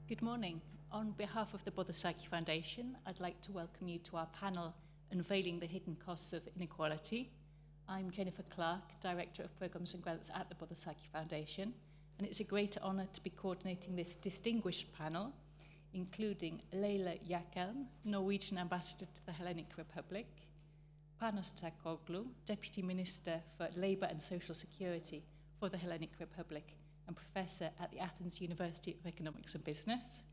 Good morning. On behalf of the Bodossaki Foundation, I'd like to welcome you to our panel, Unveiling the Hidden Costs of Inequality. I'm Jennifer Clarke, Director of Programmes and Grants at the Bodossaki Foundation, and it's a great honour to be coordinating this distinguished panel, including Lajla, Jakhelln, Norwegian Ambassador to the Hellenic Republic, Panos Tsakloglou, Deputy Minister for Labour and Social Security for the Hellenic Republic, and Professor at the Athens University of Economics and Business,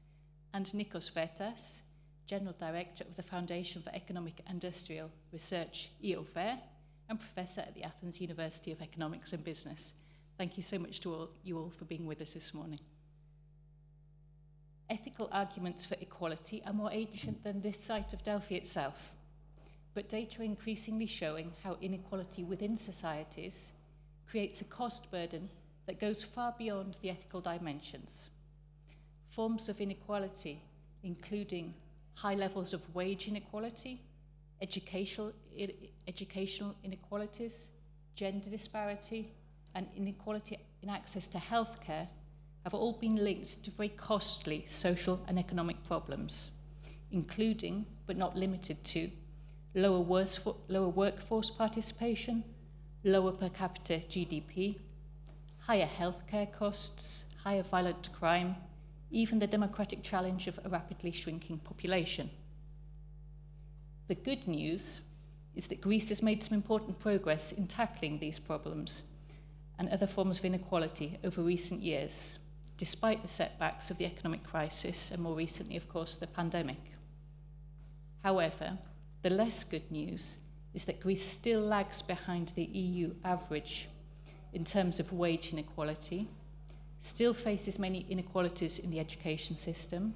and Nikos Vettas, General Director of the Foundation for Economic and Industrial Research, AUEB, and Professor at the Athens University of Economics and Business. Thank you so much to you all for being with us this morning. Ethical arguments for equality are more ancient than this site of Delphi itself, but data are increasingly showing how inequality within societies creates a cost burden that goes far beyond the ethical dimensions. Forms of inequality, including high levels of wage inequality, educational inequalities, gender disparity, and inequality in access to healthcare, have all been linked to very costly social and economic problems, including, but not limited to, lower workforce participation, lower per capita GDP, higher healthcare costs, higher violent crime, even the democratic challenge of a rapidly shrinking population. The good news is that Greece has made some important progress in tackling these problems and other forms of inequality over recent years, despite the setbacks of the economic crisis and more recently, of course, the pandemic. However, the less good news is that Greece still lags behind the EU average in terms of wage inequality, still faces many inequalities in the education system,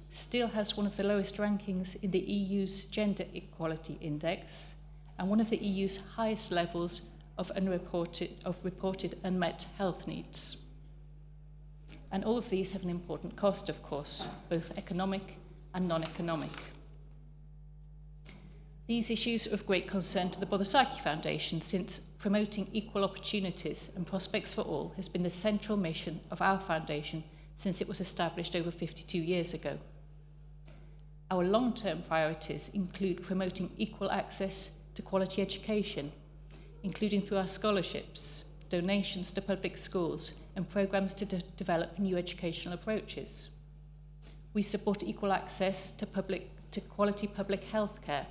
still has one of the lowest rankings in the EU's Gender Equality Index, and one of the EU's highest levels of reported unmet health needs. And all of these have an important cost, of course, both economic and non-economic. These issues are of great concern to the Bodossaki Foundation, since promoting equal opportunities and prospects for all has been the central mission of our foundation since it was established over 52 years ago. Our long-term priorities include promoting equal access to quality education, including through our scholarships, donations to public schools, and programs to develop new educational approaches. We support equal access to quality public health care,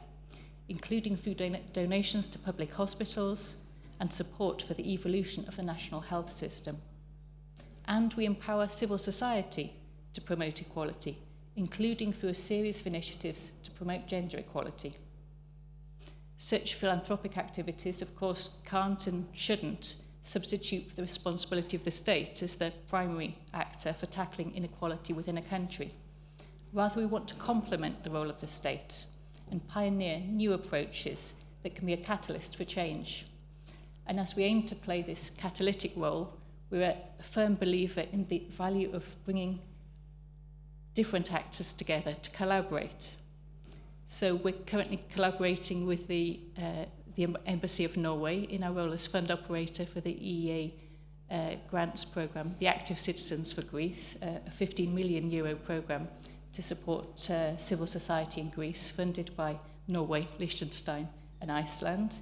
including through donations to public hospitals and support for the evolution of the national health system. And we empower civil society to promote equality, including through a series of initiatives to promote gender equality. Such philanthropic activities, of course, can't and shouldn't substitute for the responsibility of the state as the primary actor for tackling inequality within a country. Rather, we want to complement the role of the state and pioneer new approaches that can be a catalyst for change. And as we aim to play this catalytic role, we're a firm believer in the value of bringing different actors together to collaborate. So we're currently collaborating with the Embassy of Norway in our role as fund operator for the EEA grants programme, the Active Citizens for Greece, a €15 million programme to support civil society in Greece, funded by Norway, Liechtenstein, and Iceland.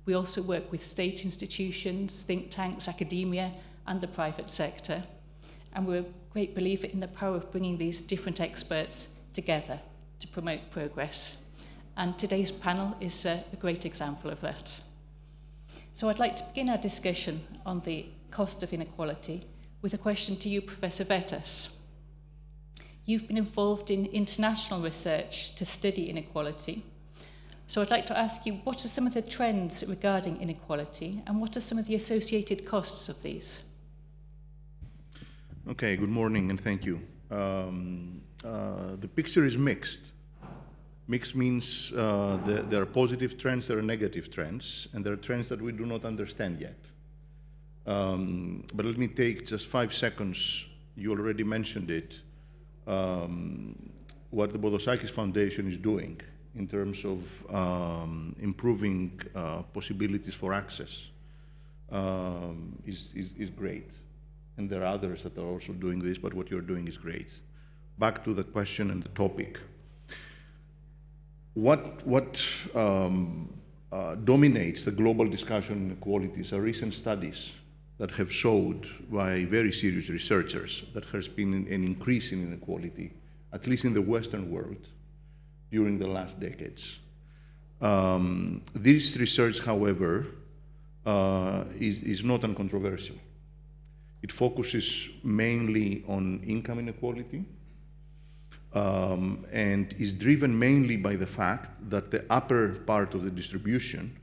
We also work with state institutions, think tanks, academia, and the private sector. And we're a great believer in the power of bringing these different experts together to promote progress. And today's panel is a great example of that. So I'd like to begin our discussion on the cost of inequality with a question to you, Professor Vettas. You've been involved in international research to study inequality. So I'd like to ask you, what are some of the trends regarding inequality, and what are some of the associated costs of these? Okay, good morning and thank you. The picture is mixed. Mixed means there are positive trends, there are negative trends, and there are trends that we do not understand yet. But let me take just 5 seconds, you already mentioned it, what the Bodossaki Foundation is doing in terms of improving possibilities for access is great. And there are others that are also doing this, but what you're doing is great. back to the question and the topic. What dominates the global discussion on inequalities are recent studies that have showed by very serious researchers that there's been an increase in inequality, at least in the Western world, during the last decades. This research, however, is not uncontroversial. It focuses mainly on income inequality and is driven mainly by the fact that the upper part of the distribution,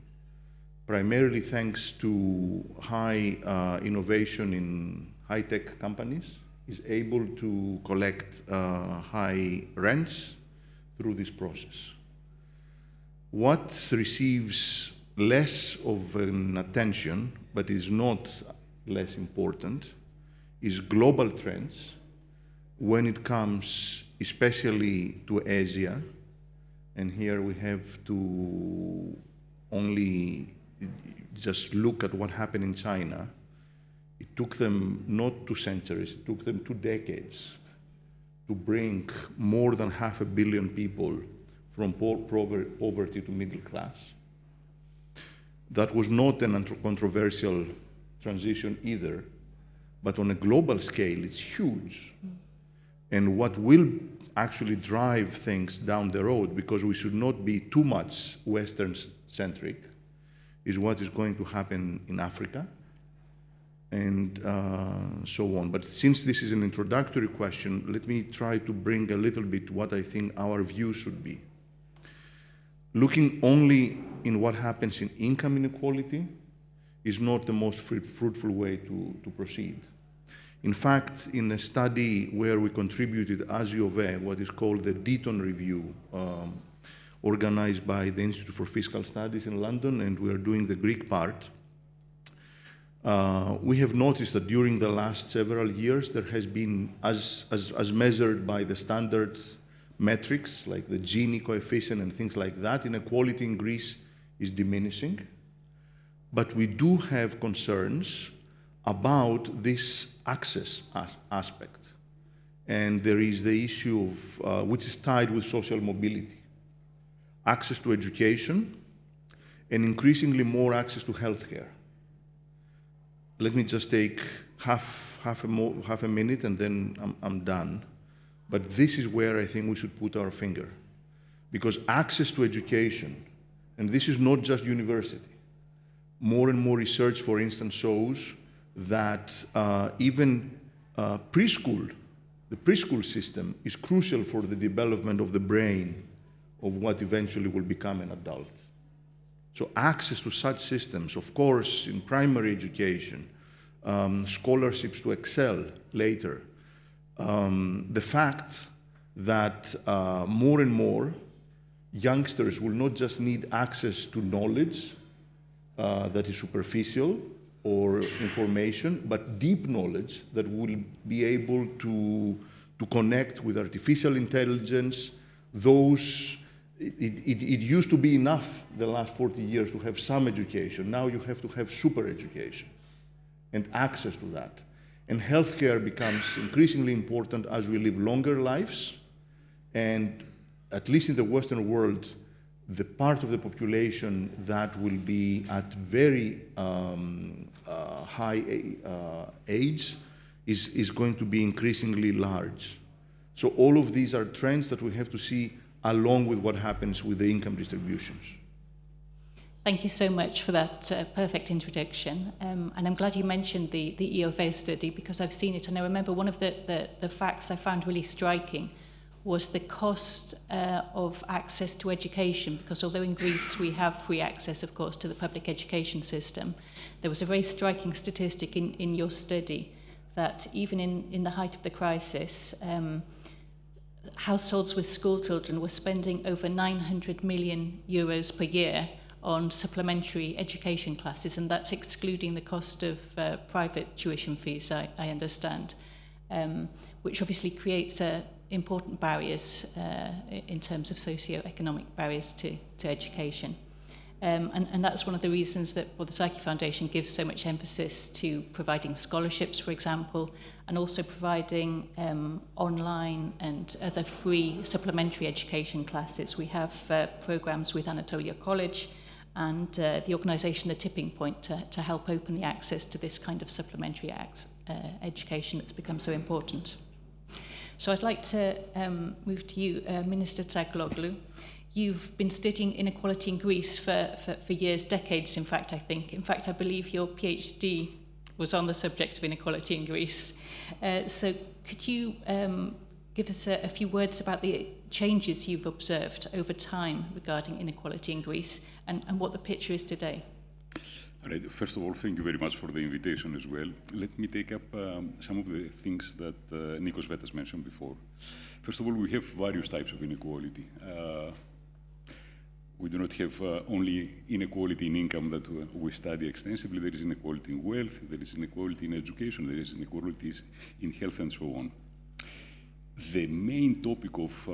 primarily thanks to high innovation in high-tech companies, is able to collect high rents through this process. What receives less of an attention, but is not less important, is global trends when it comes especially to Asia. And here we have to only just look at what happened in China. It took them not 2 centuries, it took them 2 decades to bring more than 500 million people from poverty to middle class. That was not an controversial transition either, but on a global scale, it's huge. And what will actually drive things down the road, because we should not be too much Western-centric, is what is going to happen in Africa, and so on. But since this is an introductory question, let me try to bring a little bit what I think our view should be. Looking only in what happens in income inequality is not the most fruitful way to proceed. In fact, in a study where we contributed as AUEB, what is called the Deaton Review, organized by the Institute for Fiscal Studies in London, and we are doing the Greek part, we have noticed that during the last several years, there has been, as measured by the standard metrics, like the Gini coefficient and things like that, inequality in Greece is diminishing. But we do have concerns about this access aspect. And there is the issue of, which is tied with social mobility. Access to education, and increasingly more access to healthcare. Let me just take half a minute and then I'm done. But this is where I think we should put our finger. Because access to education, and this is not just university, more and more research, for instance, shows that even preschool, the preschool system is crucial for the development of the brain of what eventually will become an adult. So access to such systems, of course, in primary education, scholarships to excel later, the fact that more and more youngsters will not just need access to knowledge that is superficial or information, but deep knowledge that will be able to connect with artificial intelligence. It used to be enough the last 40 years to have some education. Now you have to have super education and access to that. And healthcare becomes increasingly important as we live longer lives. And at least in the Western world, the part of the population that will be at very high age is going to be increasingly large. So all of these are trends that we have to see along with what happens with the income distributions. Thank you so much for that perfect introduction. And I'm glad you mentioned the AUEB study, because I've seen it, and I remember one of the facts I found really striking was the cost of access to education, because although in Greece we have free access, of course, to the public education system, there was a very striking statistic in your study that even in the height of the crisis, households with school children were spending over 900 million euros per year on supplementary education classes, and that's excluding the cost of private tuition fees, I understand, which obviously creates important barriers in terms of socio-economic barriers to education. And that's one of the reasons that Bodossaki Foundation gives so much emphasis to providing scholarships, for example, and also providing online and other free supplementary education classes. We have programs with Anatolia College and the organisation The Tipping Point to help open the access to this kind of supplementary education that's become so important. So I'd like to move to you, Minister Tsakloglou. You've been studying inequality in Greece for years, decades, in fact, I think. In fact, I believe your PhD was on the subject of inequality in Greece. So could you give us a few words about the changes you've observed over time regarding inequality in Greece and what the picture is today? All right. First of all, thank you very much for the invitation as well. Let me take up some of the things that Nikos Vettas mentioned before. First of all, we have various types of inequality. We do not have only inequality in income that we study extensively. There is inequality in wealth, there is inequality in education, there is inequalities in health, and so on. The main topic of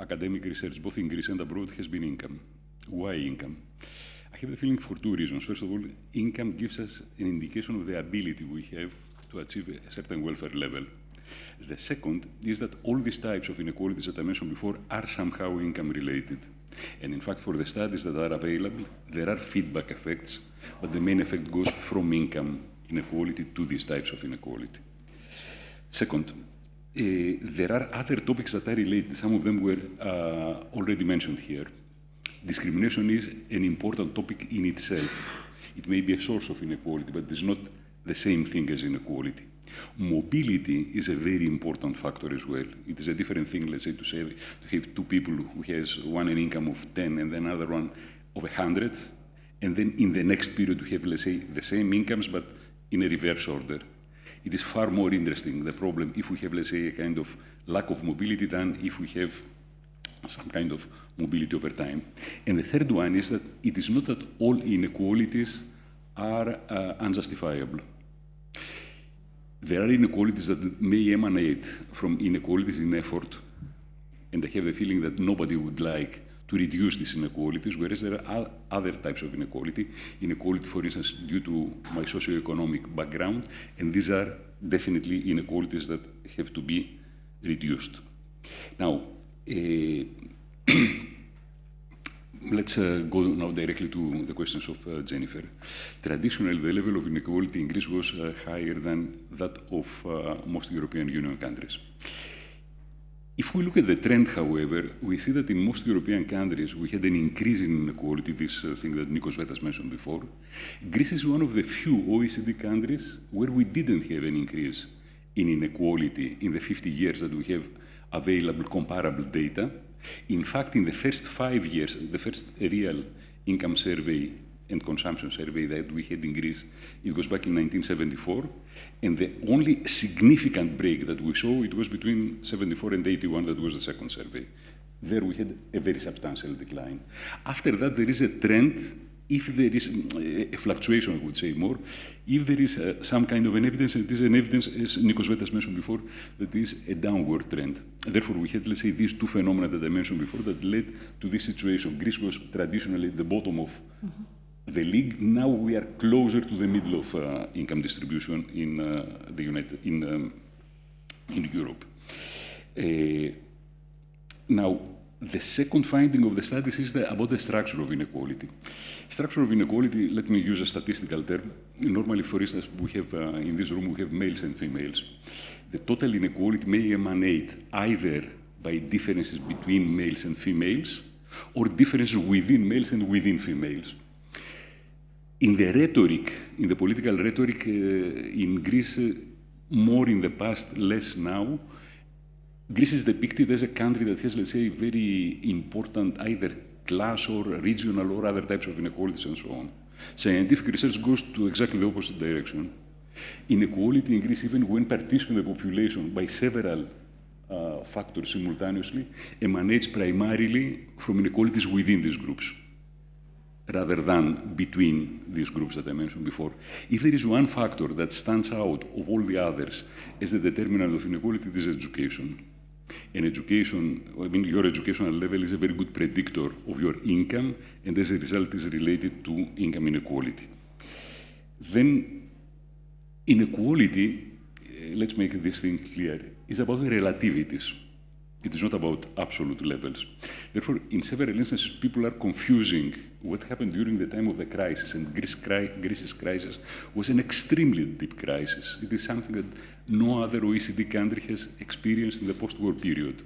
academic research, both in Greece and abroad, has been income. Why income? I have the feeling for two reasons. First of all, income gives us an indication of the ability we have to achieve a certain welfare level. The second is that all these types of inequalities that I mentioned before are somehow income related. And in fact, for the studies that are available, there are feedback effects, but the main effect goes from income inequality to these types of inequality. Second, there are other topics that are related. Some of them were already mentioned here. Discrimination is an important topic in itself. It may be a source of inequality, but it is not the same thing as inequality. Mobility is a very important factor as well. It is a different thing, let's say, to have two people who has one an income of 10 and then another one of 100, and then in the next period we have, let's say, the same incomes but in a reverse order. It is far more interesting, the problem, if we have, let's say, a kind of lack of mobility than if we have some kind of mobility over time. And the third one is that it is not that all inequalities are unjustifiable. There are inequalities that may emanate from inequalities in effort, and I have the feeling that nobody would like to reduce these inequalities, whereas there are other types of inequality. Inequality, for instance, due to my socioeconomic background, and these are definitely inequalities that have to be reduced. Now, let's go now directly to the questions of Jennifer. Traditionally, the level of inequality in Greece was higher than that of most European Union countries. If we look at the trend, however, we see that in most European countries we had an increase in inequality, this thing that Nikos Vettas mentioned before. Greece is one of the few OECD countries where we didn't have an increase in inequality in the 50 years that we have available comparable data. In fact, in the first 5 years, the first real income survey and consumption survey that we had in Greece, it was back in 1974, and the only significant break that we saw, it was between 74 and 81, that was the second survey. There we had a very substantial decline. After that, there is a trend, if there is a fluctuation, I would say more, if there is some kind of an evidence, it is an evidence, as Nikos Vettas mentioned before, that is a downward trend. Therefore, we had, let's say, these two phenomena that I mentioned before that led to this situation. Greece was traditionally at the bottom of the league. Now we are closer to the middle of income distribution in in Europe. Now, the second finding of the studies is about the structure of inequality. Structure of inequality, let me use a statistical term. Normally, for instance, we have, in this room, we have males and females. The total inequality may emanate either by differences between males and females or differences within males and within females. In the rhetoric, in the political rhetoric in Greece, more in the past, less now, Greece is depicted as a country that has, let's say, very important either class or regional or other types of inequalities and so on. Scientific research goes to exactly the opposite direction. Inequality in Greece, even when partitioning the population by several factors simultaneously, emanates primarily from inequalities within these groups, rather than between these groups that I mentioned before. If there is one factor that stands out of all the others as the determinant of inequality, it is education. And education, I mean, your educational level is a very good predictor of your income, and as a result is related to income inequality. Then, inequality, let's make this thing clear, is about relativities. It is not about absolute levels. Therefore, in several instances, people are confusing what happened during the time of the crisis, and Greece's crisis was an extremely deep crisis. It is something that no other OECD country has experienced in the post-war period.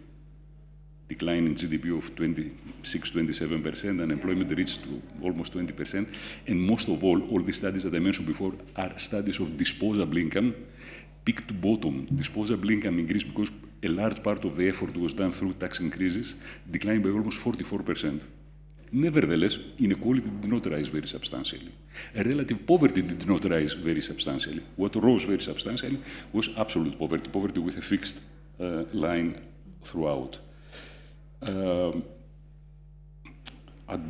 Decline in GDP of 26-27%, unemployment reached to almost 20%, and most of all the studies that I mentioned before are studies of disposable income, peak to bottom. Disposable income in Greece, because a large part of the effort was done through tax increases, declined by almost 44%. Nevertheless, inequality did not rise very substantially. Relative poverty did not rise very substantially. What rose very substantially was absolute poverty, poverty with a fixed line throughout. I'd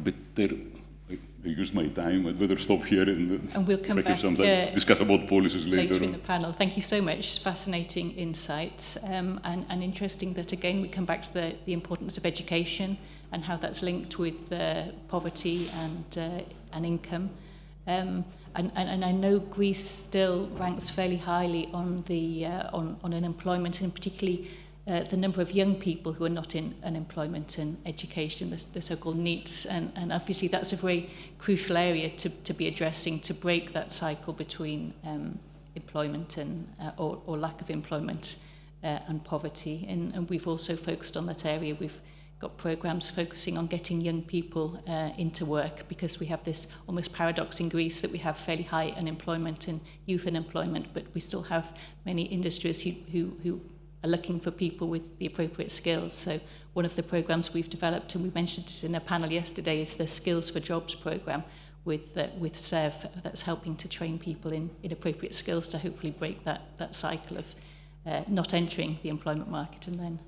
better, I used my time, I'd better stop here and we'll come back discuss about policies later in the panel. Thank you so much. Fascinating insights and interesting that, again, we come back to the importance of education and how that's linked with poverty and income. And I know Greece still ranks fairly highly on unemployment, and particularly the number of young people who are not in unemployment and education, the so-called NEETs, and obviously that's a very crucial area to be addressing, to break that cycle between employment and or lack of employment and poverty. And we've also focused on that area. We've got programs focusing on getting young people into work, because we have this almost paradox in Greece that we have fairly high unemployment and youth unemployment, but we still have many industries who are looking for people with the appropriate skills. So one of the programs we've developed, and we mentioned it in a panel yesterday, is the Skills for Jobs program with SEV, that's helping to train people in appropriate skills to hopefully break that cycle of not entering the employment market and then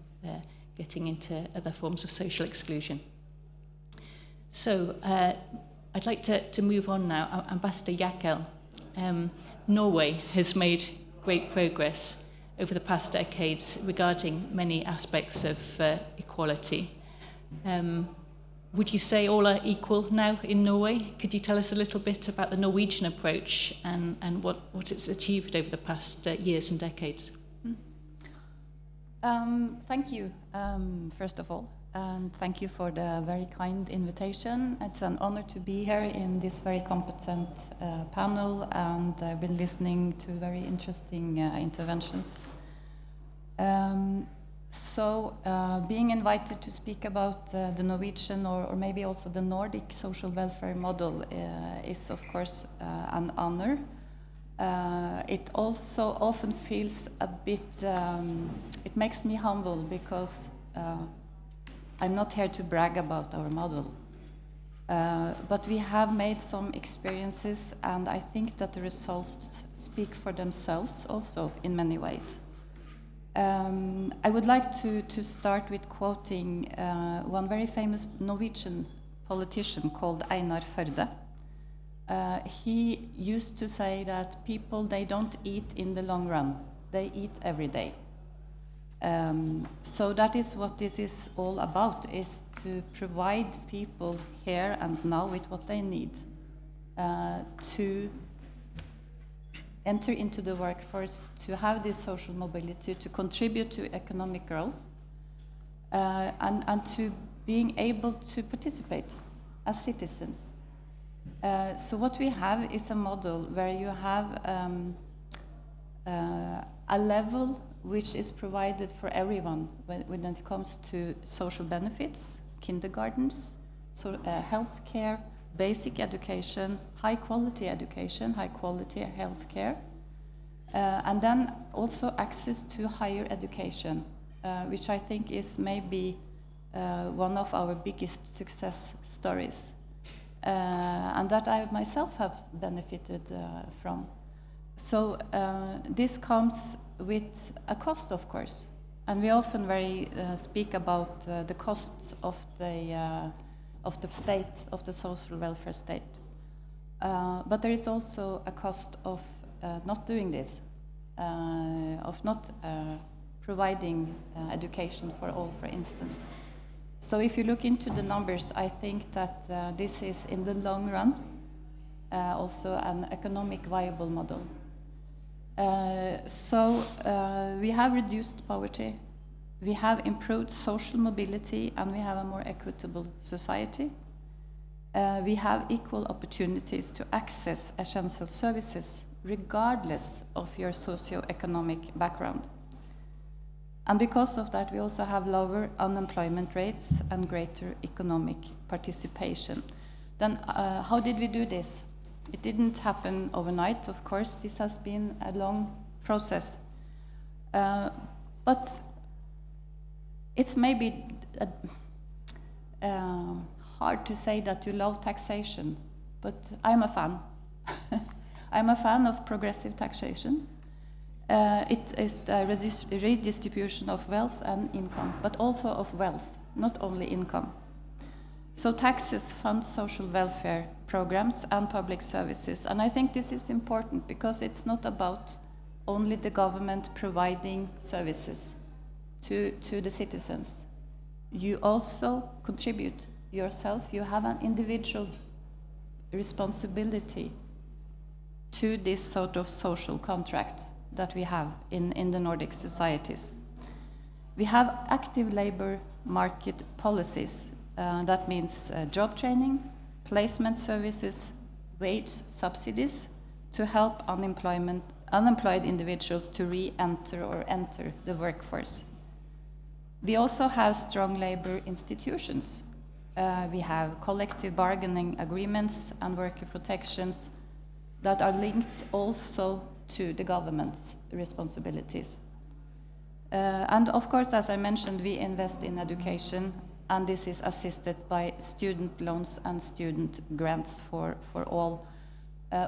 getting into other forms of social exclusion. So I'd like to move on now. Ambassador Jakhelln, Norway has made great progress over the past decades regarding many aspects of equality. Would you say all are equal now in Norway? Could you tell us a little bit about the Norwegian approach and what it's achieved over the past years and decades? Thank you, first of all, and thank you for the very kind invitation. It's an honor to be here in this very competent panel, and I've been listening to very interesting interventions. Being invited to speak about the Norwegian or maybe also the Nordic social welfare model is, of course, an honor. It also often feels a bit, it makes me humble, because I'm not here to brag about our model. But we have made some experiences, and I think that the results speak for themselves also in many ways. I would like to start with quoting one very famous Norwegian politician called Einar Førde. He used to say that people, they don't eat in the long run, they eat every day. So that is what this is all about, is to provide people here and now with what they need to enter into the workforce, to have this social mobility, to contribute to economic growth, and to being able to participate as citizens. So what we have is a model where you have a level which is provided for everyone when it comes to social benefits, kindergartens, health care, basic education, high quality health care, and then also access to higher education, which I think is maybe one of our biggest success stories, and that I myself have benefited from. So this comes with a cost, of course, and we often speak about the costs of the state, of the social welfare state. But there is also a cost of not doing this, of not providing education for all, for instance. So if you look into the numbers, I think that this is, in the long run, also an economic viable model. We have reduced poverty, we have improved social mobility, and we have a more equitable society. We have equal opportunities to access essential services regardless of your socio-economic background. And because of that, we also have lower unemployment rates and greater economic participation. Then how did we do this? It didn't happen overnight, of course. This has been a long process. But it's maybe hard to say that you love taxation, but I'm a fan. I'm a fan of progressive taxation. It is the redistribution of wealth and income, but also of wealth, not only income. So taxes fund social welfare programs and public services. And I think this is important because it's not about only the government providing services to the citizens. You also contribute yourself. You have an individual responsibility to this sort of social contract that we have in the Nordic societies. We have active labor market policies. That means job training, placement services, wage subsidies to help unemployed individuals to re-enter or enter the workforce. We also have strong labor institutions. We have collective bargaining agreements and worker protections that are linked also to the government's responsibilities. And of course, as I mentioned, we invest in education, and this is assisted by student loans and student grants for all,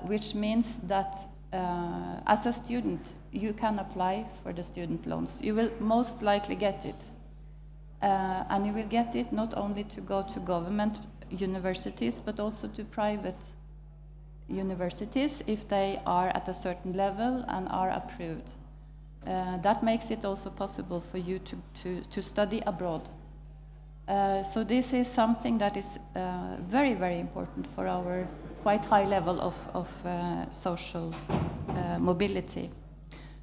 which means that as a student, you can apply for the student loans. You will most likely get it. And you will get it not only to go to government universities, but also to private universities if they are at a certain level and are approved. That makes it also possible for you to study abroad. So this is something that is very, very important for our quite high level of social mobility.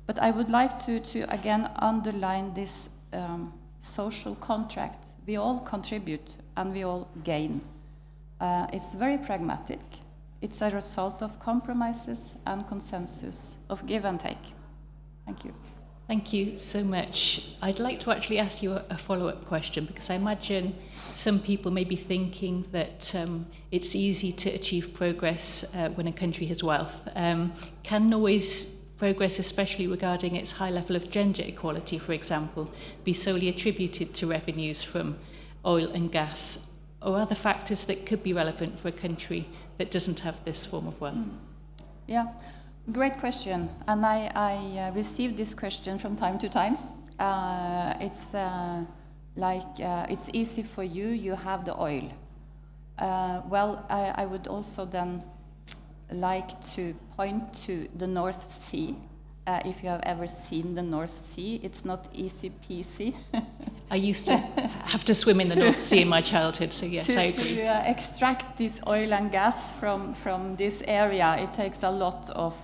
But I would like to again underline this social contract. We all contribute and we all gain. It's very pragmatic. It's a result of compromises and consensus, of give and take. Thank you. Thank you so much. I'd like to actually ask you a follow-up question, because I imagine some people may be thinking that it's easy to achieve progress when a country has wealth. Can Norway's progress, especially regarding its high level of gender equality, for example, be solely attributed to revenues from oil and gas, or other factors that could be relevant for a country that doesn't have this form of wealth? Yeah, great question. And I receive this question from time to time. It's it's easy for you, you have the oil. Well, I would also then like to point to the North Sea. If you have ever seen the North Sea, it's not easy peasy. I used to have to swim in the North Sea in my childhood, so yes, I agree. To extract this oil and gas from this area, it takes a lot of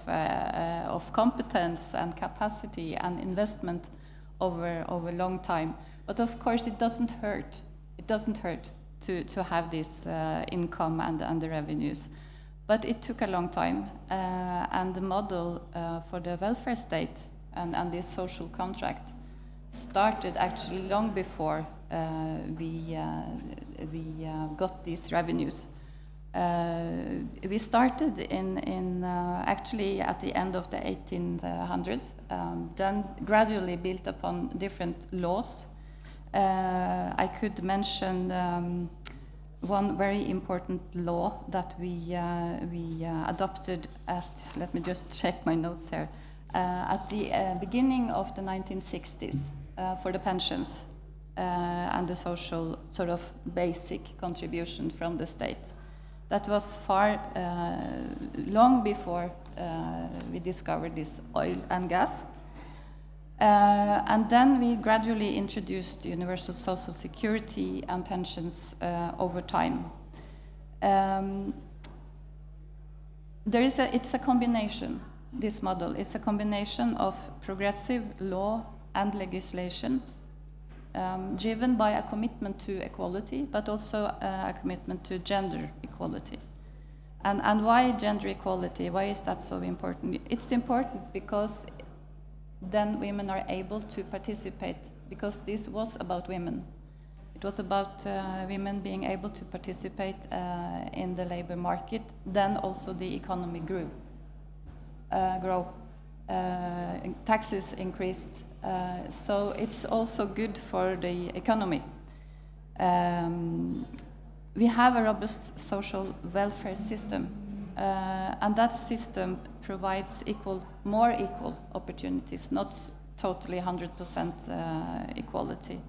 competence and capacity and investment over a long time. But of course, it doesn't hurt. It doesn't hurt to have this income and the revenues. But it took a long time, and the model for the welfare state and this social contract started actually long before we got these revenues. We started in actually at the end of the 1800s, then gradually built upon different laws. I could mention one very important law that we adopted at, let me just check my notes here, at the beginning of the 1960s for the pensions and the social sort of basic contribution from the state. That was far long before we discovered this oil and gas. And then we gradually introduced universal social security and pensions over time. It's a combination, this model. It's a combination of progressive law and legislation, driven by a commitment to equality, but also a commitment to gender equality. And why gender equality? Why is that so important? It's important because then women are able to participate, because this was about women. It was about women being able to participate in the labor market. Then also the economy grow. Taxes increased. So it's also good for the economy. We have a robust social welfare system, and that system provides more equal opportunities, not totally 100% equality.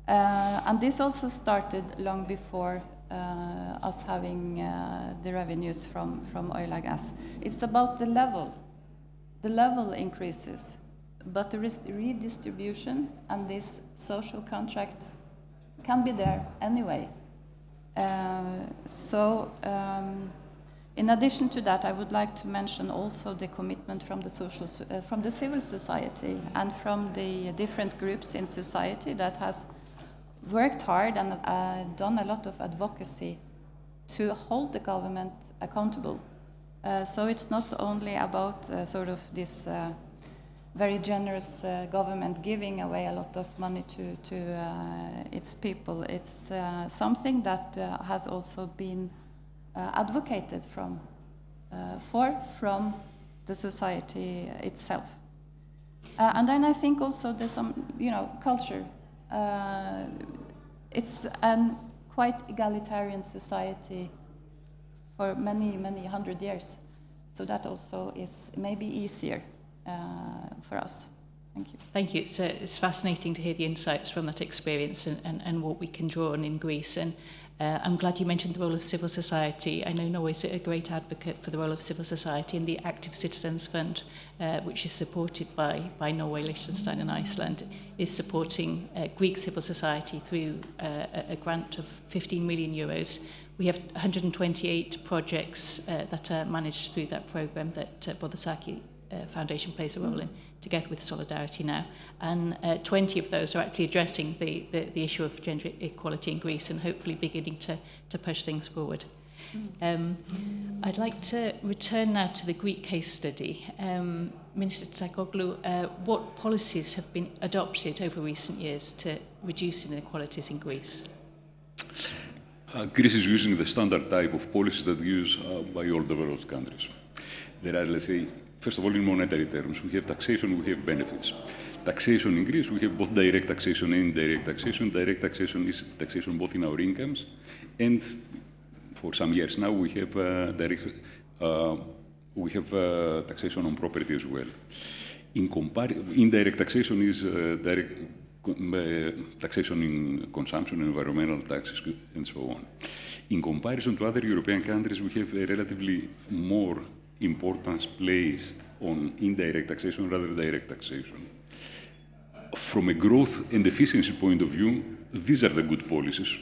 And this also started long before us having the revenues from oil and gas. It's about the level. The level increases, but the redistribution and this social contract can be there anyway. In addition to that, I would like to mention also the commitment from the civil society and from the different groups in society that has worked hard and done a lot of advocacy to hold the government accountable. So it's not only about sort of this very generous government giving away a lot of money to its people. It's something that has also been advocated from the society itself. And then I think also there's some, culture. It's a quite egalitarian society for many, many hundred years. So that also is maybe easier for us. Thank you. Thank you. It's fascinating to hear the insights from that experience and what we can draw on in Greece. And I'm glad you mentioned the role of civil society. I know Norway is a great advocate for the role of civil society, and the Active Citizens Fund, which is supported by Norway, Liechtenstein and Iceland, is supporting Greek civil society through a grant of 15 million euros. We have 128 projects that are managed through that programme that Bodossaki Foundation plays a role in, together with Solidarity Now. And 20 of those are actually addressing the issue of gender equality in Greece and hopefully beginning to push things forward. I'd like to return now to the Greek case study. Minister Tsakloglou, what policies have been adopted over recent years to reduce inequalities in Greece? Greece is using the standard type of policies that are used by all developed countries. There are, let's say, first of all, in monetary terms, we have taxation, we have benefits. Taxation in Greece, we have both direct taxation and indirect taxation. Direct taxation is taxation both in our incomes, and for some years now, we have taxation on property as well. Indirect taxation is taxation in consumption, environmental taxes, and so on. In comparison to other European countries, we have a relatively more importance placed on indirect taxation rather than direct taxation. From a growth and efficiency point of view, these are the good policies,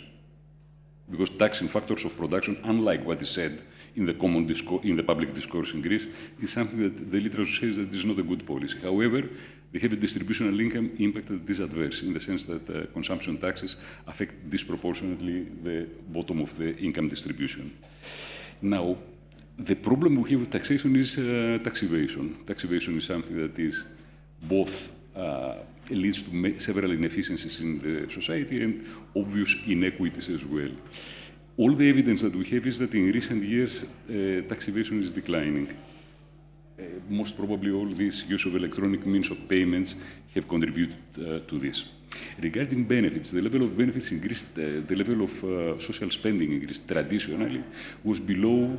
because taxing factors of production, unlike what is said in the common in the public discourse in Greece, is something that the literature says that is not a good policy. However, they have a distributional income impact that is adverse, in the sense that consumption taxes affect disproportionately the bottom of the income distribution. Now, the problem we have with taxation is tax evasion. Tax evasion is something that is both leads to several inefficiencies in the society and obvious inequities as well. All the evidence that we have is that in recent years, tax evasion is declining. Most probably all this use of electronic means of payments have contributed to this. Regarding benefits, the level of benefits in Greece, the level of social spending in Greece traditionally was below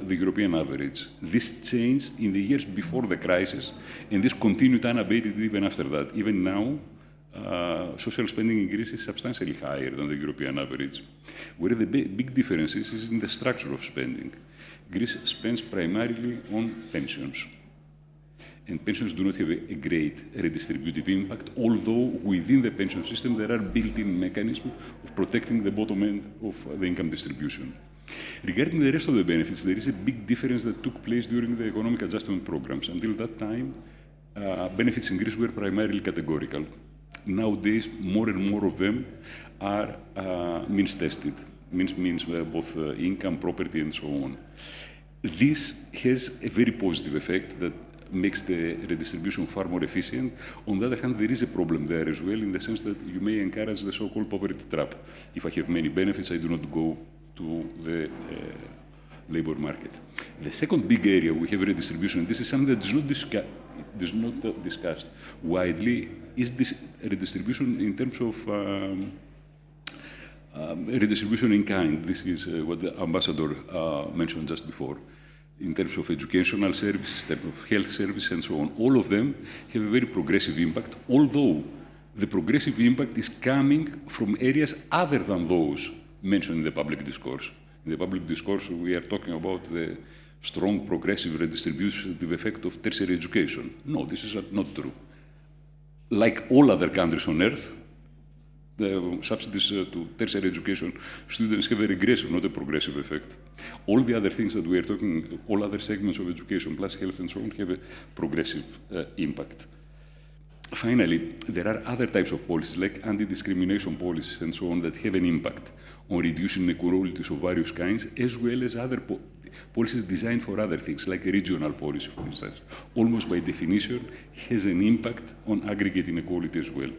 the European average. This changed in the years before the crisis, and this continued unabated even after that. Even now, social spending in Greece is substantially higher than the European average. Where the big difference is in the structure of spending. Greece spends primarily on pensions. And pensions do not have a great redistributive impact, although within the pension system there are built-in mechanisms of protecting the bottom end of the income distribution. Regarding the rest of the benefits, there is a big difference that took place during the economic adjustment programs. Until that time, benefits in Greece were primarily categorical. Nowadays, more and more of them are means-tested. Means both income, property, and so on. This has a very positive effect that makes the redistribution far more efficient. On the other hand, there is a problem there as well, in the sense that you may encourage the so-called poverty trap. If I have many benefits, I do not go to the labor market. The second big area we have redistribution, and this is something that is not discussed widely, is this redistribution in terms of redistribution in kind. This is what the ambassador mentioned just before. In terms of educational services, in terms of health services, and so on. All of them have a very progressive impact, although the progressive impact is coming from areas other than those mentioned in the public discourse. In the public discourse, we are talking about the strong progressive redistributive effect of tertiary education. No, this is not true. Like all other countries on earth, the subsidies to tertiary education students have a regressive, not a progressive effect. All the other things that we are talking, all other segments of education, plus health and so on, have a progressive impact. Finally, there are other types of policies, like anti-discrimination policies and so on, that have an impact on reducing inequalities of various kinds, as well as other policies designed for other things, like a regional policy, for instance. Almost by definition, has an impact on aggregate inequality as well.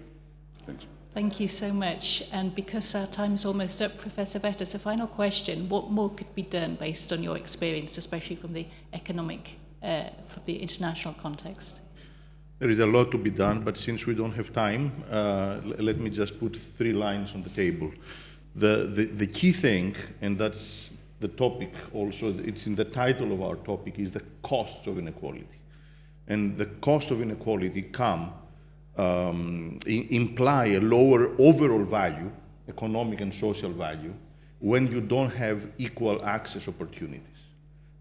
Thanks. Thank you so much. And because our time is almost up, Professor Vettas, a final question. What more could be done based on your experience, especially from the economic, from the international context? There is a lot to be done, but since we don't have time, let me just put 3 lines on the table. The key thing, and that's the topic also, it's in the title of our topic, is the costs of inequality. And the cost of inequality imply a lower overall value, economic and social value, when you don't have equal access opportunities.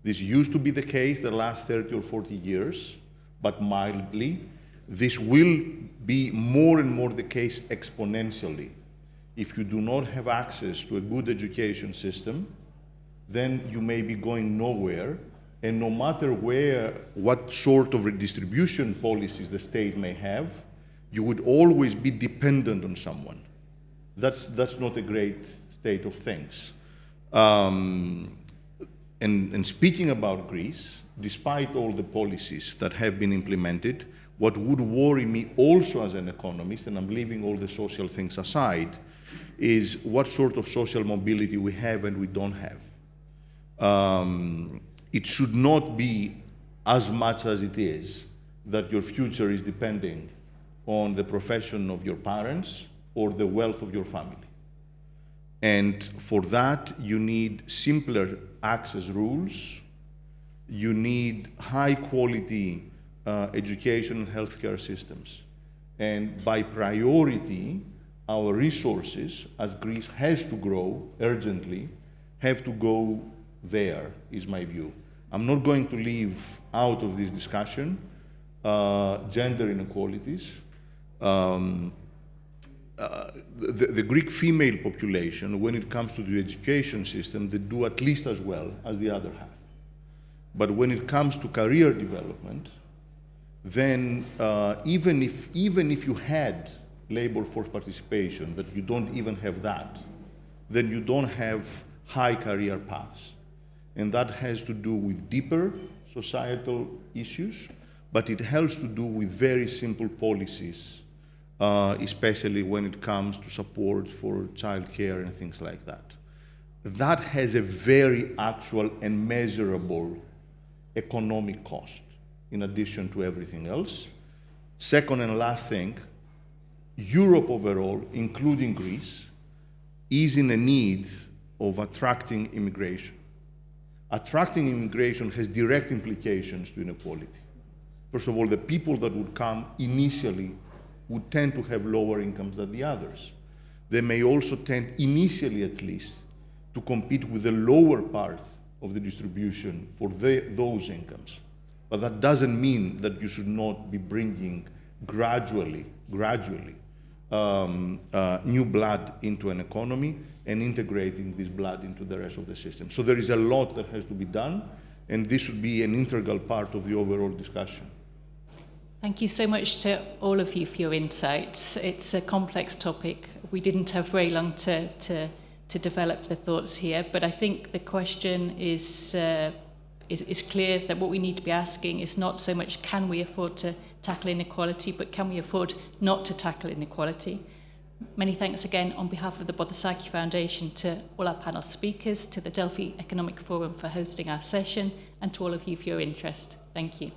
This used to be the case the last 30 or 40 years, but mildly. This will be more and more the case exponentially. If you do not have access to a good education system, then you may be going nowhere, and no matter what sort of redistribution policies the state may have, you would always be dependent on someone. That's not a great state of things. And speaking about Greece, despite all the policies that have been implemented, what would worry me also as an economist, and I'm leaving all the social things aside, is what sort of social mobility we have and we don't have. It should not be as much as it is that your future is depending on the profession of your parents or the wealth of your family. And for that, you need simpler access rules, you need high quality education and healthcare systems. And by priority, our resources, as Greece has to grow urgently, have to go there, is my view. I'm not going to leave out of this discussion gender inequalities. The Greek female population, when it comes to the education system, they do at least as well as the other half. But when it comes to career development, then even if you had labor force participation, that you don't even have that, then you don't have high career paths. And that has to do with deeper societal issues, but it has to do with very simple policies, especially when it comes to support for childcare and things like that. That has a very actual and measurable economic cost, in addition to everything else. Second and last thing, Europe overall, including Greece, is in a need of attracting immigration. Attracting immigration has direct implications to inequality. First of all, the people that would come initially would tend to have lower incomes than the others. They may also tend, initially at least, to compete with the lower part of the distribution for those incomes. But that doesn't mean that you should not be bringing gradually, new blood into an economy and integrating this blood into the rest of the system. So there is a lot that has to be done, and this should be an integral part of the overall discussion. Thank you so much to all of you for your insights. It's a complex topic. We didn't have very long to develop the thoughts here, but I think the question is clear that what we need to be asking is not so much can we afford to tackle inequality, but can we afford not to tackle inequality? Many thanks again on behalf of the Bodossaki Foundation to all our panel speakers, to the Delphi Economic Forum for hosting our session, and to all of you for your interest. Thank you.